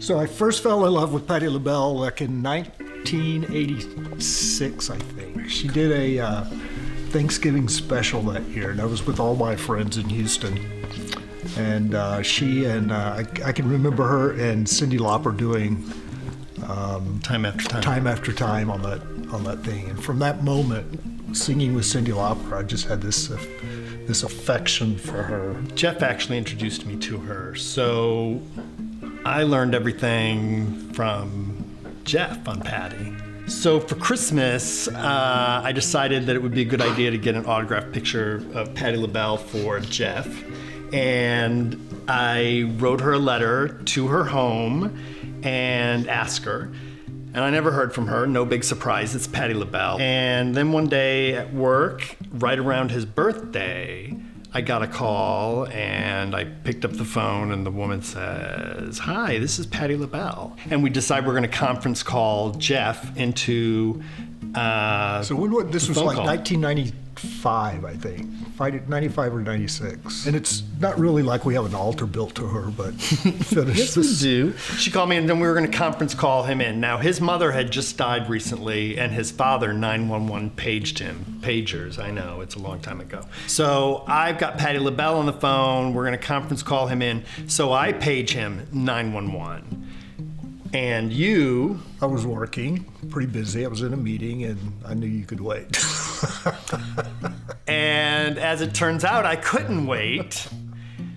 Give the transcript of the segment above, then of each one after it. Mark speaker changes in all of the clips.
Speaker 1: So I first fell in love with Patti LaBelle like in 1986, I think. She did a Thanksgiving special that year, and I was with all my friends in Houston. And she and I can remember her and Cyndi Lauper doing
Speaker 2: Time After Time
Speaker 1: on that thing. And from that moment, singing with Cyndi Lauper, I just had this affection for her.
Speaker 2: Jeff actually introduced me to her, so I learned everything from Jeff on Patti. So for Christmas, I decided that it would be a good idea to get an autographed picture of Patti LaBelle for Jeff. And I wrote her a letter to her home and asked her. And I never heard from her, no big surprise, it's Patti LaBelle. And then one day at work, right around his birthday, I got a call and I picked up the phone and the woman says, "Hi, this is Patti LaBelle." And we decided we're gonna conference call Jeff into
Speaker 1: So when this was like
Speaker 2: call.
Speaker 1: 1995, I think. 95 or 96. And it's not really like we have an altar built to her, but finish
Speaker 2: Yes,
Speaker 1: this.
Speaker 2: we do. She called me and then we were going to conference call him in. Now, his mother had just died recently and his father 911 paged him. Pagers, I know, it's a long time ago. So I've got Patti LaBelle on the phone. We're going to conference call him in. So I page him 911. And you...
Speaker 1: I was working, pretty busy. I was in a meeting and I knew you could wait.
Speaker 2: And as it turns out, I couldn't wait.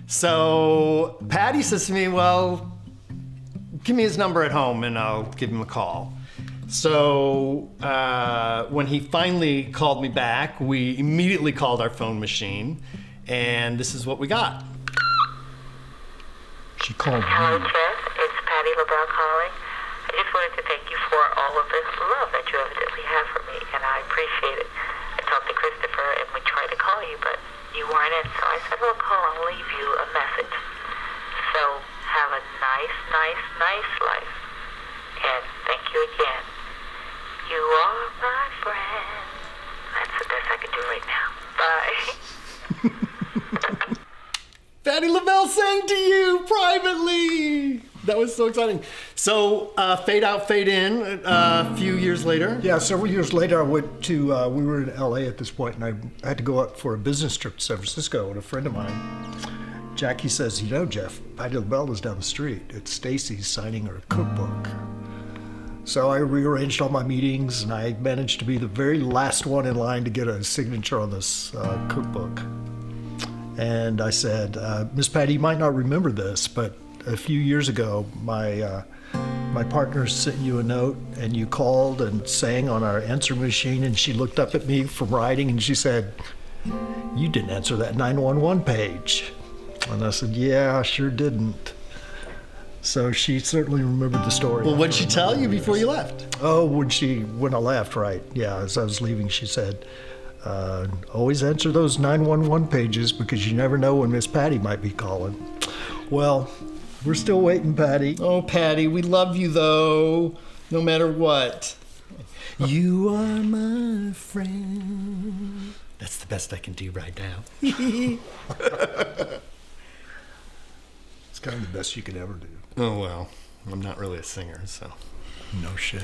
Speaker 2: So Patti says to me, "Well, give me his number at home and I'll give him a call." So when he finally called me back, we immediately called our phone machine, and this is what we got.
Speaker 1: She called
Speaker 3: Hello,
Speaker 1: me.
Speaker 3: Jeff. It's Patti LaBelle calling. I just wanted to thank you for all of this love that you evidently have for me, and I appreciate it. I talked to Christopher, and we tried to call you, but you weren't in, so I said, "Well, call and leave you a message." So have a nice, nice, nice life, and thank you again. You are my friend. That's the best I can do right now. Bye.
Speaker 2: Patti LaBelle sang to you privately. That was so exciting. So fade out, fade in. A few years later.
Speaker 1: Yeah, several years later, I went to, we were in LA at this point, and I had to go out for a business trip to San Francisco, and a friend of mine, Jackie, says, "You know, Jeff, Patti LaBelle is down the street. It's Stacy's signing her cookbook." So I rearranged all my meetings, and I managed to be the very last one in line to get a signature on this cookbook. And I said, "Miss Patti, you might not remember this, but a few years ago, my partner sent you a note, and you called and sang on our answer machine, and she looked up at me from writing, and she said, 'You didn't answer that 911 page.' And I said, 'Yeah, I sure didn't.' So she certainly remembered the story.
Speaker 2: Well, what'd she tell you before you left?
Speaker 1: Oh, when I left, right. Yeah, as I was leaving, she said, always answer those 911 pages because you never know when Miss Patti might be calling." Well, we're still waiting, Patti.
Speaker 2: Oh, Patti, we love you though, no matter what. You are my friend. That's the best I can do right now.
Speaker 1: It's kind of the best you could ever do.
Speaker 2: Oh, well, I'm not really a singer, so.
Speaker 1: No shit.